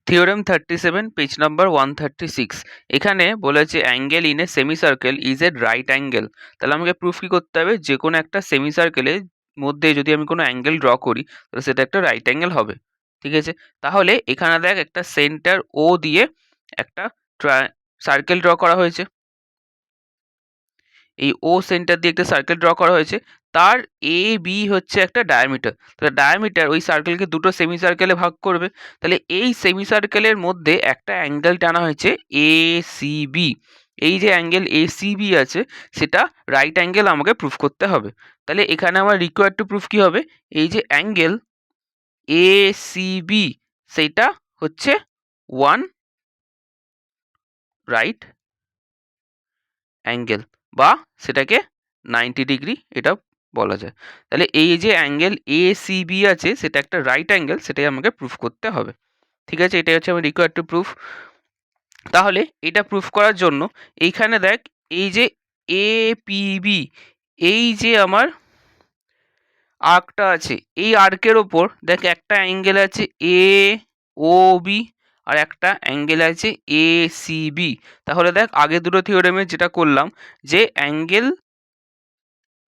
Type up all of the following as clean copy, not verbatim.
Theorem 37 page number 136 এখানে বলেছে angle in a semi circle is a right angle. তাহলে আমাকে প্রুফ কি করতে হবে? যে কোনো একটা সেমি সার্কেলের মধ্যে যদি আমি কোনো অ্যাঙ্গেল ড্র করি তাহলে সেটা একটা রাইট অ্যাঙ্গেল হবে। ঠিক আছে, তাহলে এখানে দেখ একটা সেন্টার ও দিয়ে একটা সার্কেল ড্র করা হয়েছে। এই ও সেন্টার দিয়ে একটা সার্কেল ড্র করা হয়েছে। তার এ বি হচ্ছে একটা ডায়ামিটার। তাহলে ডায়ামিটার ওই সার্কেলকে দুটো সেমি সার্কেলে ভাগ করবে। তাহলে এই সেমি সার্কেলের মধ্যে একটা অ্যাঙ্গেল টানা হয়েছে এ সি বি। এই যে অ্যাঙ্গেল এ সি বি আছে সেটা রাইট অ্যাঙ্গেল আমাকে প্রুফ করতে হবে। তাহলে এখানে আমার রিকোয়ার্ড টু প্রুফ কী হবে? এই যে অ্যাঙ্গেল এ সি বি সেইটা হচ্ছে ওয়ান রাইট অ্যাঙ্গেল, বা সেটাকে 90 ডিগ্রি এটা বলা যায়। তাহলে এই যে অ্যাঙ্গেল এ সি বি আছে সেটা একটা রাইট অ্যাঙ্গেল, সেটাই আমাকে প্রুফ করতে হবে। ঠিক আছে, এটাই হচ্ছে আমার রিকোয়ার্ড টু প্রুফ। তাহলে এটা প্রুফ করার জন্য এইখানে দেখ এই যে এ পি বি, এই যে আমার আর্কটা আছে, এই আর্কের ওপর দেখ একটা অ্যাঙ্গেল আছে এ ও বি আর একটা অ্যাঙ্গেল আছে এ সি বি। তাহলে দেখ আগে দুটো থিওরেমে যেটা করলাম যে অ্যাঙ্গেল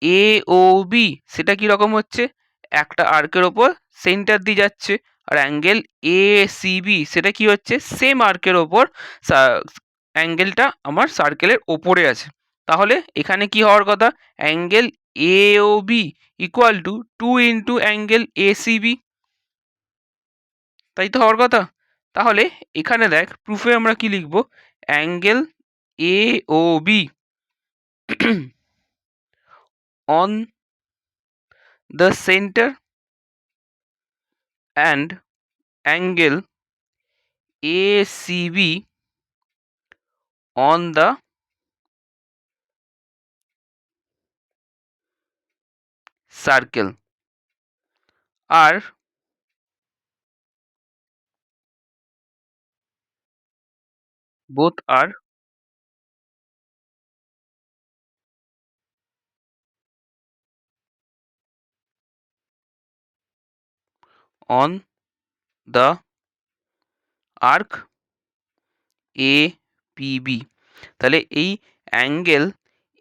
এ ও বি সেটা কীরকম হচ্ছে, একটা আর্কের ওপর সেন্টার দিয়ে যাচ্ছে। আর অ্যাঙ্গেল এ সি বি সেটা কি হচ্ছে, সেম আর্কের ওপর অ্যাঙ্গেলটা আমার সার্কেলের ওপরে আছে। তাহলে এখানে কি হওয়ার কথা, angle A O B equal to 2 into angle A C B, তাই তো হওয়ার কথা। তাহলে এখানে দেখ প্রুফে আমরা কি লিখব, angle A O B on the center and angle ACB on the circle are both are on the arc APB। তাহলে এই অ্যাঙ্গেল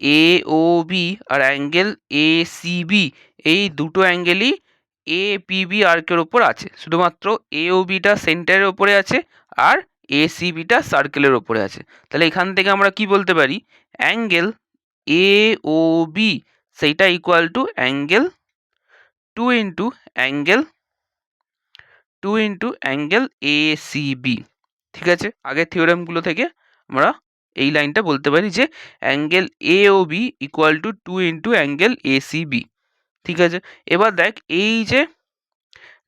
এ ও বি আর অ্যাঙ্গেল এ সি বি এই দুটো অ্যাঙ্গেলই এ পি বি আর্কের ওপর আছে। শুধুমাত্র এ ও beta সেন্টারের ওপরে আছে আর এ সি বিটা সার্কেলের ওপরে আছে। তাহলে এখান থেকে আমরা কি বলতে পারি, অ্যাঙ্গেল এ ও বি সেইটা equal to angle two into angle A C B. ঠিক আছে, আগের থিওরেমগুলো থেকে আমরা এই লাইনটা বলতে পারি যে angle A O B equal to 2 into angle A C B. ঠিক আছে, এবার দেখ এই যে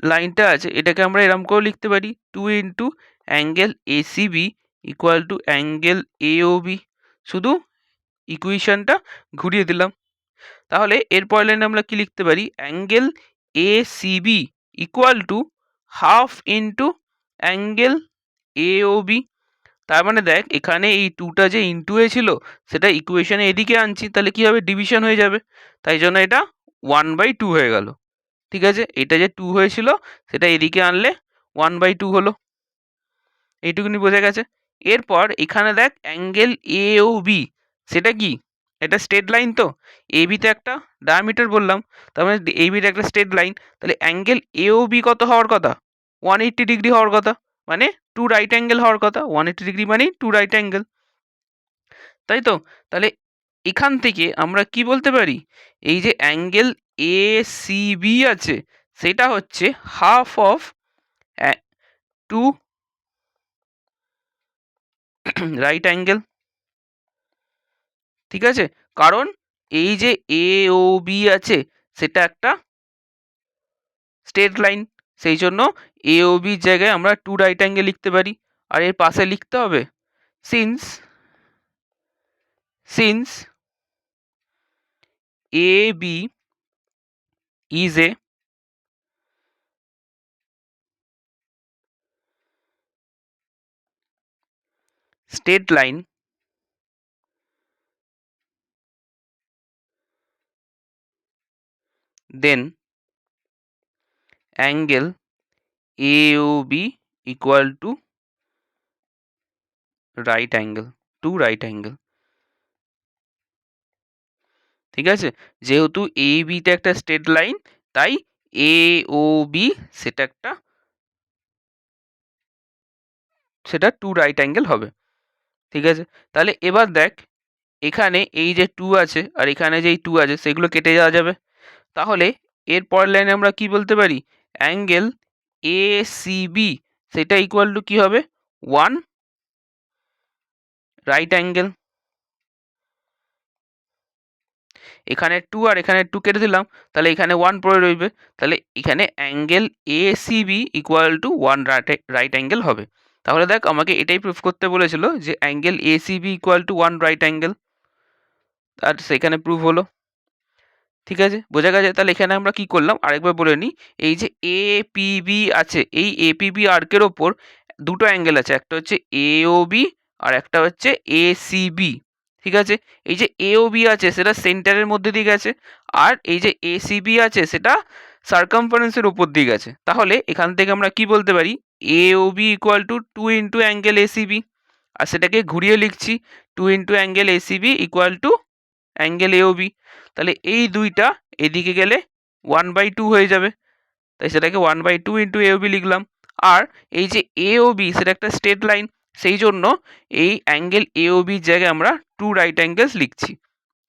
লাইনটা আছে এটাকে আমরা এরকম করে লিখতে পারি 2 into angle A C B equal to angle A O B. শুধু ইকুয়েশনটা ঘুরিয়ে দিলাম। তাহলে এরপরের লাইনে আমরা কি লিখতে পারি, angle A C B equal to half into angle A O B. তার মানে দেখ এখানে এই টুটা যে ইন্টু এ ছিল সেটা ইকুয়েশনে এদিকে আনছি, তাহলে কি হবে, ডিভিশন হয়ে যাবে। তাই জন্য এটা 1/2 হয়ে গেল। ঠিক আছে, এটা যে 2 হয়েছিল সেটা এদিকে আনলে 1/2 হলো। এইটুকুনি বোঝা গেছে। এরপর এখানে দেখ অ্যাঙ্গেল এ ও বি সেটা কি, এটা স্ট্রেট লাইন, তো এ বিতে একটা ডায়ামিটার বললাম, তার মানে এ বির একটা স্ট্রেট লাইন। তাহলে অ্যাঙ্গেল এ ও বি কত হওয়ার কথা, 180 ডিগ্রি হওয়ার কথা, মানে 2 রাইট অ্যাঙ্গেল হওয়ার কথা। 180 ডিগ্রি মানেই 2 রাইট অ্যাঙ্গেল, তাই তো। তাহলে এখান থেকে আমরা কি বলতে পারি, এই যে অ্যাঙ্গেল এ সি বি আছে সেটা হচ্ছে হাফ অফ 2 রাইট অ্যাঙ্গেল। ঠিক আছে, কারণ এই যে এ ও বি আছে সেটা একটা স্ট্রেট লাইন, সেই জন্য এ ও বির জায়গায় আমরা 2 রাইট অ্যাঙ্গেল লিখতে পারি। আর এর পাশে লিখতে হবে since A B is a straight line then angle AOB equal to right angle, two right angle. ঠিক আছে, যেহেতু এ বিতে একটা স্ট্রেট লাইন, তাই এ ও বি সেটা টু রাইট অ্যাঙ্গেল হবে। ঠিক আছে, তাহলে এবার দেখ, এখানে এই যে টু আছে আর এখানে যেই টু আছে সেগুলো কেটে যাওয়া যাবে। তাহলে এর পরের লাইনে আমরা কি বলতে পারি, অ্যাঙ্গেল এ সি বি সেটা ইকুয়াল টু কি হবে, ওয়ান রাইট অ্যাঙ্গেল। এখানে টু আর এখানে টু কেটে দিলাম, তাহলে এখানে ওয়ান পড়ে রইবে। তাহলে এখানে angle A C B equal to one right angle হবে। তাহলে দেখ, আমাকে এটাই প্রুফ করতে বলেছিল যে angle A C B equal to one right angle, আর সেখানে প্রুফ হলো। ঠিক আছে, বোঝা গেছে। তাহলে এখানে আমরা কি করলাম আরেকবার বলে নিই, এই যে এ পি বি আছে, এই এ পি বি আর্কের ওপর দুটো অ্যাঙ্গেল আছে, একটা হচ্ছে এ ও বি আর একটা হচ্ছে এ সি বি। ঠিক আছে, এই যে এ ও বি আছে সেটা সেন্টারের মধ্যে দিয়ে গেছে, আর এই যে এ সি বি আছে সেটা সার্কামফারেন্সের ওপর দিয়ে গেছে। তাহলে এখান থেকে আমরা কি বলতে পারি, A O B equal to two into angle A C B, আর সেটাকে ঘুরিয়ে লিখছি two into angle A C B equal to angle A O B. তাহলে এই দুইটা এদিকে গেলে ওয়ান বাই টু হয়ে যাবে, তাই সেটাকে one by two into A O B লিখলাম। আর এই যে এ ও বি সেটা একটা স্ট্রেট লাইন, সেই জন্য এই অ্যাঙ্গেল এ ও বির জায়গায় আমরা টু রাইট অ্যাঙ্গেলস লিখছি।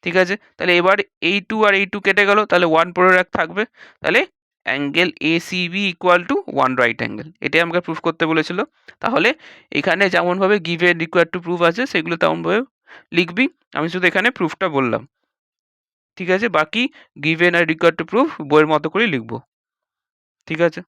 ঠিক আছে, তাহলে এবার এই টু আর এই টু কেটে গেল, তাহলে ওয়ান পরে রাখ থাকবে। তাহলে angle A C B equal to one right angle, এটাই আমাকে প্রুফ করতে বলেছিল। তাহলে এখানে যেমনভাবে গিভেন রিকোয়ার্ড টু প্রুফ আছে সেগুলো তেমনভাবে লিখবি, আমি শুধু এখানে প্রুফটা বললাম। ঠিক আছে, বাকি given R required to proof বইয়ের মতো করেই লিখবো। ঠিক আছে।